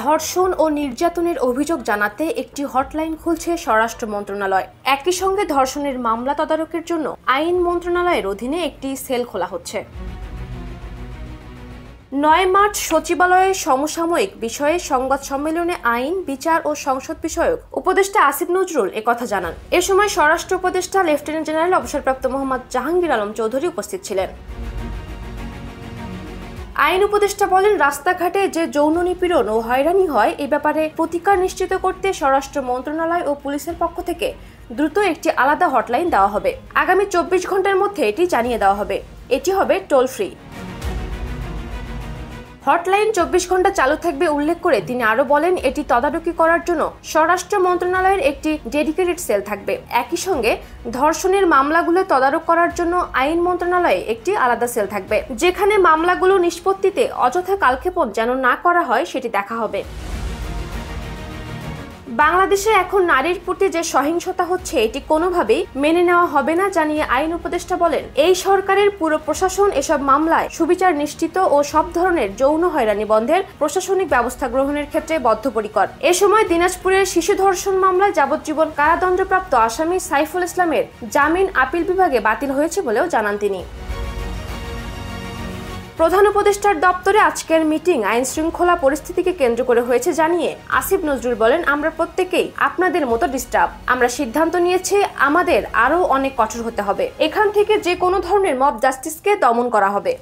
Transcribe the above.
ধর্ষণ ও নির্যাতনের অভিযোগ জানাতে একটি হটলাইন খুলছে স্বরাষ্ট্র মন্ত্রণালয়। একই সঙ্গে ধর্ষণের মামলা তদারকের জন্য আইন মন্ত্রণালয়ের অধীনে একটি সেল খোলা হচ্ছে। 9 মার্চ সচিবালয়ে সমসাময়িক বিষয়ে সংবাদ সম্মেলনে আইন, বিচার ও সংসদ বিষয়ক উপদেষ্টা আসিফ নজরুল একথা জানান। এ সময় স্বরাষ্ট্র উপদেষ্টা লেফটেন্যান্ট জেনারেল অবসরপ্রাপ্ত মোহাম্মদ জাহাঙ্গীর আলম চৌধুরী উপস্থিত ছিলেন। আইন উপদেষ্টা বলেন, রাস্তাঘাটে যে যৌন নিপীড়ন ও হয়রানি হয় এ ব্যাপারে প্রতিকার নিশ্চিত করতে স্বরাষ্ট্র মন্ত্রণালয় ও পুলিশের পক্ষ থেকে দ্রুত একটি আলাদা হটলাইন দেওয়া হবে। আগামী 24 ঘন্টার মধ্যে এটি জানিয়ে দেওয়া হবে। এটি হবে টোল ফ্রি। হটলাইন 24 ঘন্টা চালু থাকবে উল্লেখ করে তিনি আরো বলেন, এটি তদারকি করার জন্য স্বরাষ্ট্র মন্ত্রণালয়ের একটি ডেডিকেটেড সেল থাকবে। একই সঙ্গে ধর্ষণের মামলাগুলো তদারক করার জন্য আইন মন্ত্রণালয়ে একটি আলাদা সেল থাকবে, যেখানে মামলাগুলো নিষ্পত্তিতে অযথা কালক্ষেপণ যেন না করা হয় সেটি দেখা হবে। বাংলাদেশে এখন নারীর প্রতি যে সহিংসতা হচ্ছে এটি কোনোভাবেই মেনে নেওয়া হবে না জানিয়ে আইন উপদেষ্টা বলেন, এই সরকারের পুরো প্রশাসন এসব মামলায় সুবিচার নিশ্চিত ও সব ধরনের যৌন হয়রানি বন্ধের প্রশাসনিক ব্যবস্থা গ্রহণের ক্ষেত্রে বদ্ধপরিকর। এ সময় দিনাজপুরের শিশু ধর্ষণ মামলায় যাবজ্জীবন কারাদণ্ডপ্রাপ্ত আসামি সাইফুল ইসলামের জামিন আপিল বিভাগে বাতিল হয়েছে বলেও জানান তিনি। প্রধান উপদেষ্টার দপ্তরে আজকের মিটিং আইন শৃঙ্খলা পরিস্থিতিকে কেন্দ্র করে হয়েছে জানিয়ে আসিফ নজরুল বলেন, আমরা প্রত্যেকেই আপনাদের মতো ডিস্টার্ব। আমরা সিদ্ধান্ত নিয়েছি আমাদের আরো অনেক কঠোর হতে হবে। এখান থেকে যে কোনো ধরনের মব জাস্টিসকে দমন করা হবে।